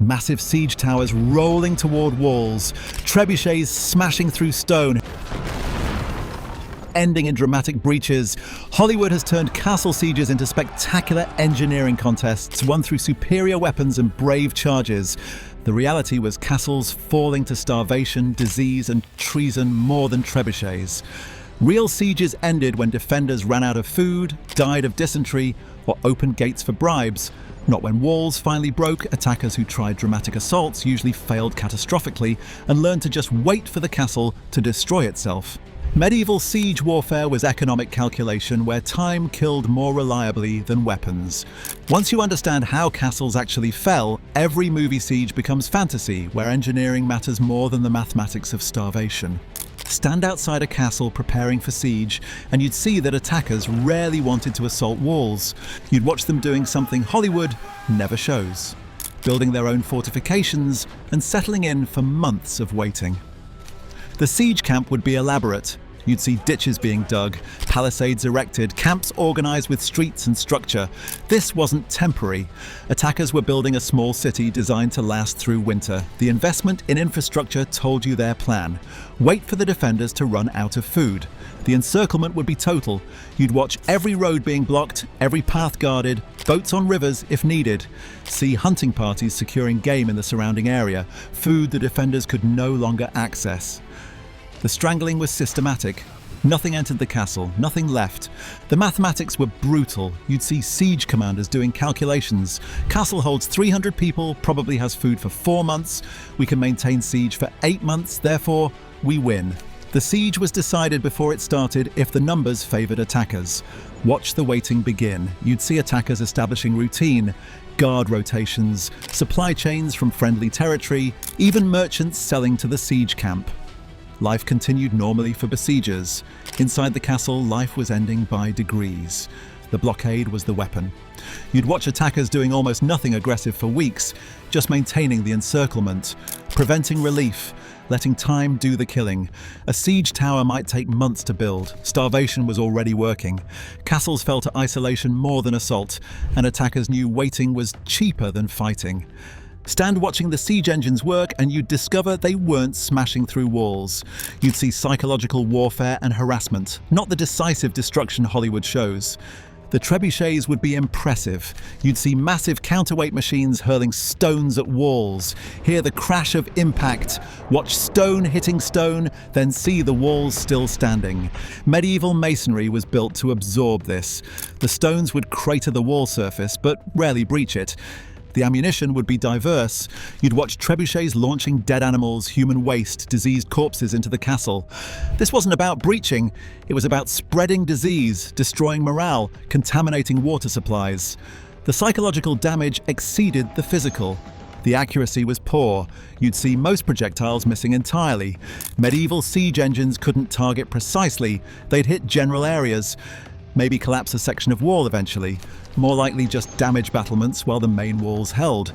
Massive siege towers rolling toward walls, trebuchets smashing through stone, ending in dramatic breaches. Hollywood has turned castle sieges into spectacular engineering contests won through superior weapons and brave charges. The reality was castles falling to starvation, disease, and treason more than trebuchets. Real sieges ended when defenders ran out of food, died of dysentery, or opened gates for bribes. Not when walls finally broke. Attackers who tried dramatic assaults usually failed catastrophically and learned to just wait for the castle to destroy itself. Medieval siege warfare was economic calculation where time killed more reliably than weapons. Once you understand how castles actually fell, every movie siege becomes fantasy, where engineering matters more than the mathematics of starvation. Stand outside a castle preparing for siege, and you'd see that attackers rarely wanted to assault walls. You'd watch them doing something Hollywood never shows: building their own fortifications and settling in for months of waiting. The siege camp would be elaborate. You'd see ditches being dug, palisades erected, camps organized with streets and structure. This wasn't temporary. Attackers were building a small city designed to last through winter. The investment in infrastructure told you their plan. Wait for the defenders to run out of food. The encirclement would be total. You'd watch every road being blocked, every path guarded, boats on rivers if needed. See hunting parties securing game in the surrounding area, food the defenders could no longer access. The strangling was systematic. Nothing entered the castle, nothing left. The mathematics were brutal. You'd see siege commanders doing calculations. Castle holds 300 people, probably has food for 4 months. We can maintain siege for 8 months, therefore we win. The siege was decided before it started if the numbers favored attackers. Watch the waiting begin. You'd see attackers establishing routine, guard rotations, supply chains from friendly territory, even merchants selling to the siege camp. Life continued normally for besiegers. Inside the castle, life was ending by degrees. The blockade was the weapon. You'd watch attackers doing almost nothing aggressive for weeks, just maintaining the encirclement, preventing relief, letting time do the killing. A siege tower might take months to build. Starvation was already working. Castles fell to isolation more than assault, and attackers knew waiting was cheaper than fighting. Stand watching the siege engines work and you'd discover they weren't smashing through walls. You'd see psychological warfare and harassment, not the decisive destruction Hollywood shows. The trebuchets would be impressive. You'd see massive counterweight machines hurling stones at walls, hear the crash of impact, watch stone hitting stone, then see the walls still standing. Medieval masonry was built to absorb this. The stones would crater the wall surface, but rarely breach it. The ammunition would be diverse. You'd watch trebuchets launching dead animals, human waste, diseased corpses into the castle. This wasn't about breaching, it was about spreading disease, destroying morale, contaminating water supplies. The psychological damage exceeded the physical. The accuracy was poor. You'd see most projectiles missing entirely. Medieval siege engines couldn't target precisely. They'd hit general areas. Maybe collapse a section of wall eventually. More likely just damage battlements while the main walls held.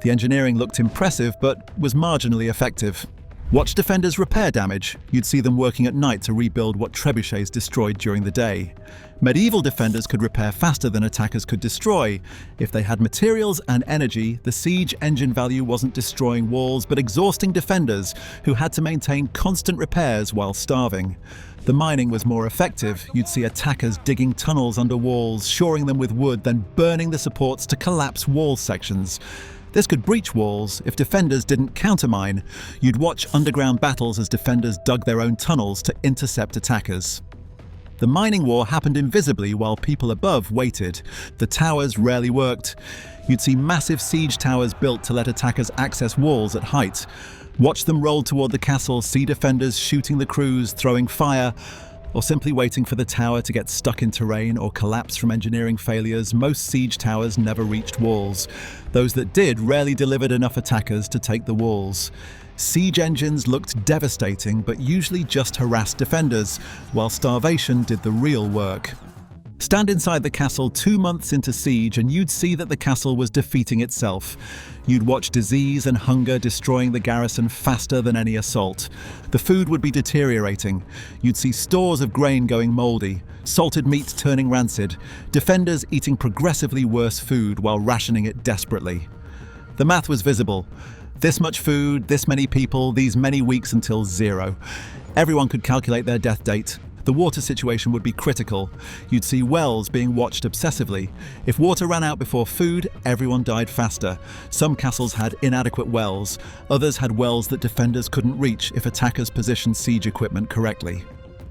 The engineering looked impressive, but was marginally effective. Watch defenders repair damage. You'd see them working at night to rebuild what trebuchets destroyed during the day. Medieval defenders could repair faster than attackers could destroy. If they had materials and energy, the siege engine value wasn't destroying walls, but exhausting defenders who had to maintain constant repairs while starving. The mining was more effective. You'd see attackers digging tunnels under walls, shoring them with wood, then burning the supports to collapse wall sections. This could breach walls if defenders didn't countermine. You'd watch underground battles as defenders dug their own tunnels to intercept attackers. The mining war happened invisibly while people above waited. The towers rarely worked. You'd see massive siege towers built to let attackers access walls at height. Watch them roll toward the castle, see defenders shooting the crews, throwing fire, or simply waiting for the tower to get stuck in terrain or collapse from engineering failures. Most siege towers never reached walls. Those that did rarely delivered enough attackers to take the walls. Siege engines looked devastating, but usually just harassed defenders, while starvation did the real work. Stand inside the castle 2 months into siege and you'd see that the castle was defeating itself. You'd watch disease and hunger destroying the garrison faster than any assault. The food would be deteriorating. You'd see stores of grain going moldy, salted meat turning rancid, defenders eating progressively worse food while rationing it desperately. The math was visible. This much food, this many people, these many weeks until 0. Everyone could calculate their death date. The water situation would be critical. You'd see wells being watched obsessively. If water ran out before food, everyone died faster. Some castles had inadequate wells. Others had wells that defenders couldn't reach if attackers positioned siege equipment correctly.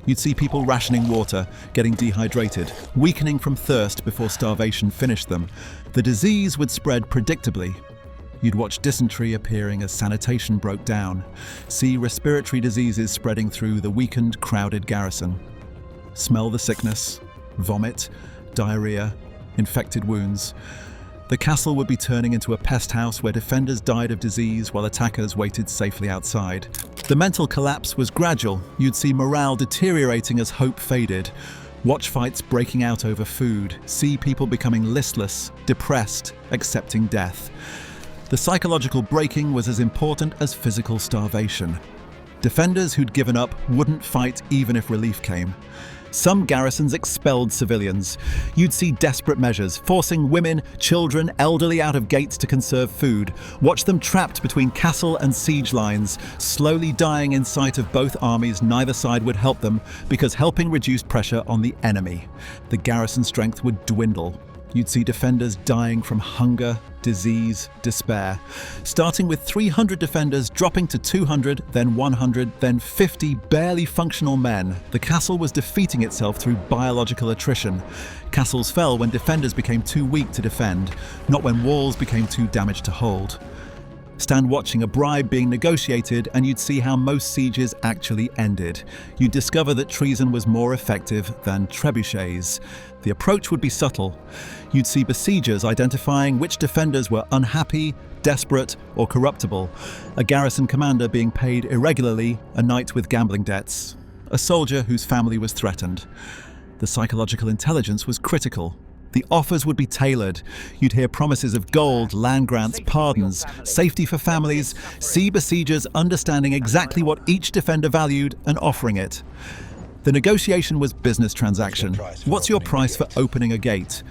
You'd see people rationing water, getting dehydrated, weakening from thirst before starvation finished them. The disease would spread predictably. You'd watch dysentery appearing as sanitation broke down, see respiratory diseases spreading through the weakened, crowded garrison. Smell the sickness, vomit, diarrhea, infected wounds. The castle would be turning into a pest house where defenders died of disease while attackers waited safely outside. The mental collapse was gradual. You'd see morale deteriorating as hope faded. Watch fights breaking out over food, see people becoming listless, depressed, accepting death. The psychological breaking was as important as physical starvation. Defenders who'd given up wouldn't fight even if relief came. Some garrisons expelled civilians. You'd see desperate measures, forcing women, children, elderly out of gates to conserve food. Watch them trapped between castle and siege lines, slowly dying in sight of both armies. Neither side would help them because helping reduced pressure on the enemy. The garrison strength would dwindle. You'd see defenders dying from hunger, disease, despair. Starting with 300 defenders, dropping to 200, then 100, then 50 barely functional men. The castle was defeating itself through biological attrition. Castles fell when defenders became too weak to defend, not when walls became too damaged to hold. Stand watching a bribe being negotiated and you'd see how most sieges actually ended. You'd discover that treason was more effective than trebuchets. The approach would be subtle. You'd see besiegers identifying which defenders were unhappy, desperate, or corruptible. A garrison commander being paid irregularly, a knight with gambling debts, a soldier whose family was threatened. The psychological intelligence was critical. The offers would be tailored. You'd hear promises of gold, land grants, pardons, safety for families, see besiegers understanding exactly what each defender valued and offering it. The negotiation was business transaction. What's your price for opening a gate?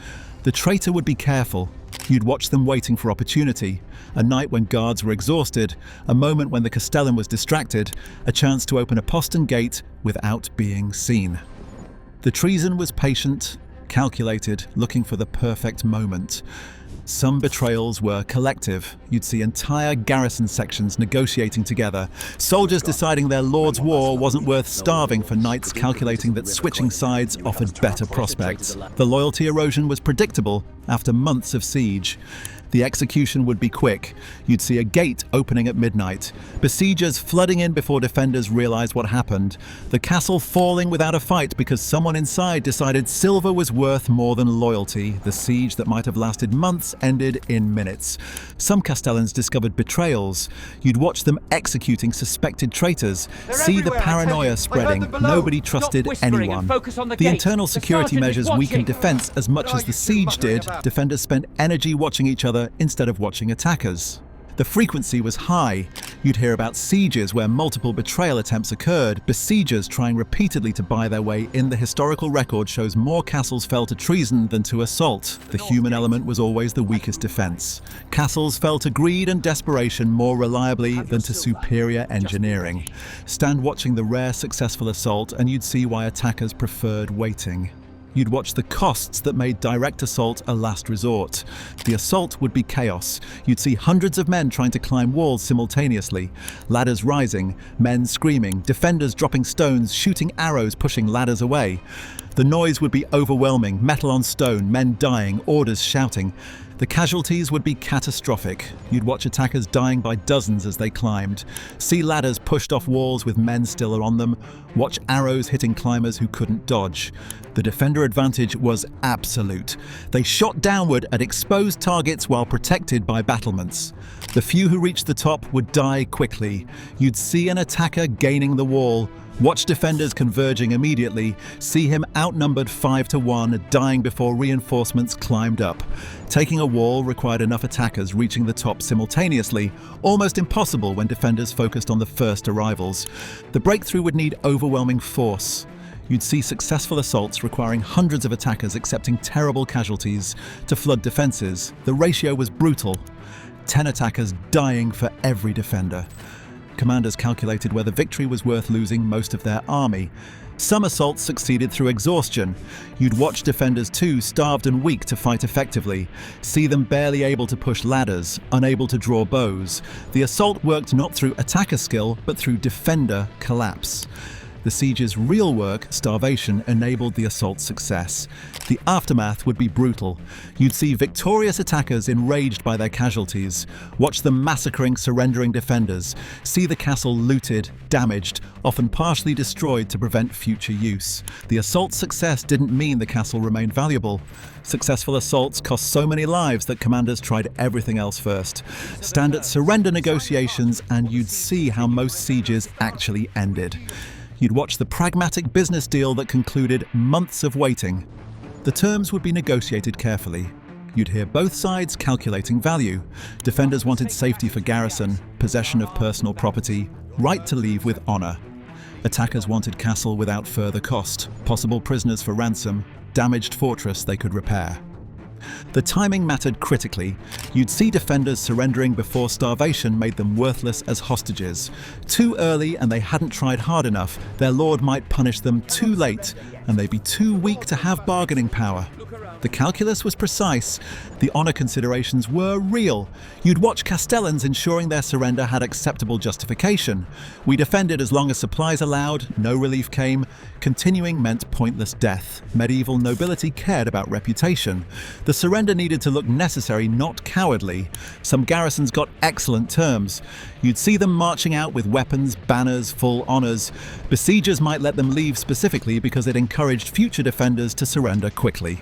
The traitor would be careful. You'd watch them waiting for opportunity. A night when guards were exhausted, a moment when the castellan was distracted, a chance to open a postern gate without being seen. The treason was patient, calculated, looking for the perfect moment. Some betrayals were collective. You'd see entire garrison sections negotiating together, soldiers deciding their lord's war wasn't worth starving for knights calculating that switching sides offered better prospects. The loyalty erosion was predictable after months of siege. The execution would be quick. You'd see a gate opening at midnight, besiegers flooding in before defenders realized what happened, the castle falling without a fight because someone inside decided silver was worth more than loyalty. The siege that might have lasted months ended in minutes. Some castellans discovered betrayals. You'd watch them executing suspected traitors, see the paranoia spreading. Nobody trusted anyone. The internal security measures weakened defense as much as the siege did. Defenders spent energy watching each other instead of watching attackers. The frequency was high. You'd hear about sieges where multiple betrayal attempts occurred, besiegers trying repeatedly to buy their way in. The historical record shows more castles fell to treason than to assault. The human element was always the weakest defense. Castles fell to greed and desperation more reliably than to superior engineering. Stand watching the rare successful assault and you'd see why attackers preferred waiting. You'd watch the costs that made direct assault a last resort. The assault would be chaos. You'd see hundreds of men trying to climb walls simultaneously, ladders rising, men screaming, defenders dropping stones, shooting arrows, pushing ladders away. The noise would be overwhelming, metal on stone, men dying, orders shouting. The casualties would be catastrophic. You'd watch attackers dying by dozens as they climbed, see ladders pushed off walls with men still on them, watch arrows hitting climbers who couldn't dodge. The defender advantage was absolute. They shot downward at exposed targets while protected by battlements. The few who reached the top would die quickly. You'd see an attacker gaining the wall, watch defenders converging immediately, see him outnumbered 5-1, dying before reinforcements climbed up. Taking a wall required enough attackers reaching the top simultaneously, almost impossible when defenders focused on the first arrivals. The breakthrough would need overwhelming force. You'd see successful assaults requiring hundreds of attackers accepting terrible casualties to flood defenses. The ratio was brutal. 10 attackers dying for every defender. Commanders calculated whether victory was worth losing most of their army. Some assaults succeeded through exhaustion. You'd watch defenders too starved and weak to fight effectively, see them barely able to push ladders, unable to draw bows. The assault worked not through attacker skill, but through defender collapse. The siege's real work, starvation, enabled the assault's success. The aftermath would be brutal. You'd see victorious attackers enraged by their casualties, watch them massacring surrendering defenders, see the castle looted, damaged, often partially destroyed to prevent future use. The assault's success didn't mean the castle remained valuable. Successful assaults cost so many lives that commanders tried everything else first. Stand at surrender negotiations and you'd see how most sieges actually ended. You'd watch the pragmatic business deal that concluded months of waiting. The terms would be negotiated carefully. You'd hear both sides calculating value. Defenders wanted safety for garrison, possession of personal property, right to leave with honor. Attackers wanted castle without further cost, possible prisoners for ransom, damaged fortress they could repair. The timing mattered critically. You'd see defenders surrendering before starvation made them worthless as hostages. Too early and they hadn't tried hard enough, their lord might punish them too late and they'd be too weak to have bargaining power. The calculus was precise. The honor considerations were real. You'd watch castellans ensuring their surrender had acceptable justification. We defended as long as supplies allowed, no relief came. Continuing meant pointless death. Medieval nobility cared about reputation. The surrender needed to look necessary, not cowardly. Some garrisons got excellent terms. You'd see them marching out with weapons, banners, full honors. Besiegers might let them leave specifically because it encouraged future defenders to surrender quickly.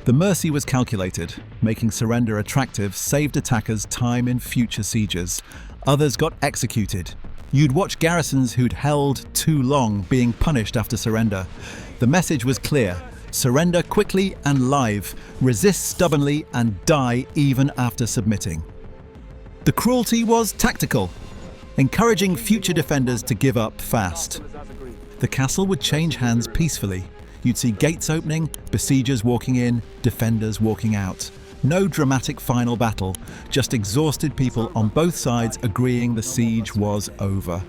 The mercy was calculated. Making surrender attractive saved attackers time in future sieges. Others got executed. You'd watch garrisons who'd held too long being punished after surrender. The message was clear. Surrender quickly and live. Resist stubbornly and die even after submitting. The cruelty was tactical, encouraging future defenders to give up fast. The castle would change hands peacefully. You'd see gates opening, besiegers walking in, defenders walking out. No dramatic final battle, just exhausted people on both sides agreeing the siege was over.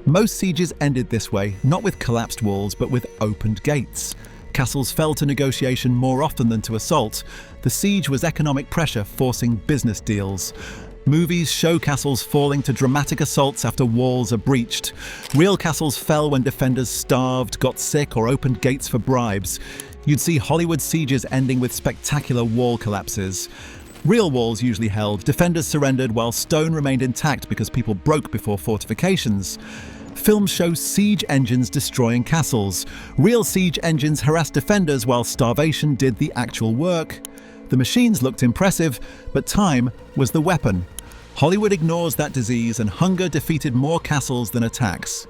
Most sieges ended this way, not with collapsed walls, but with opened gates. Castles fell to negotiation more often than to assault. The siege was economic pressure forcing business deals. Movies show castles falling to dramatic assaults after walls are breached. Real castles fell when defenders starved, got sick, or opened gates for bribes. You'd see Hollywood sieges ending with spectacular wall collapses. Real walls usually held, defenders surrendered while stone remained intact because people broke before fortifications. Films show siege engines destroying castles. Real siege engines harassed defenders while starvation did the actual work. The machines looked impressive, but time was the weapon. Hollywood ignores that disease and hunger defeated more castles than attacks.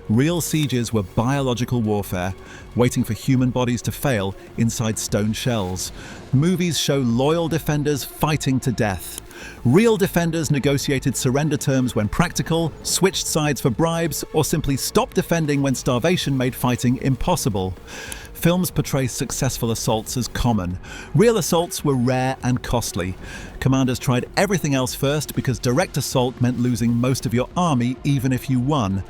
Real sieges were biological warfare, waiting for human bodies to fail inside stone shells. Movies show loyal defenders fighting to death. Real defenders negotiated surrender terms when practical, switched sides for bribes, or simply stopped defending when starvation made fighting impossible. Films portray successful assaults as common. Real assaults were rare and costly. Commanders tried everything else first because direct assault meant losing most of your army even if you won.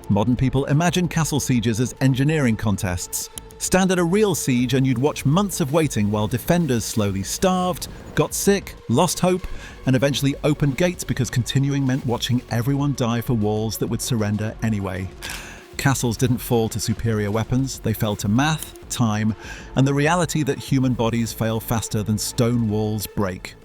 Modern people imagine castle sieges as engineering contests. Stand at a real siege and you'd watch months of waiting while defenders slowly starved, got sick, lost hope, and eventually opened gates because continuing meant watching everyone die for walls that would surrender anyway. Castles didn't fall to superior weapons, they fell to math, time, and the reality that human bodies fail faster than stone walls break.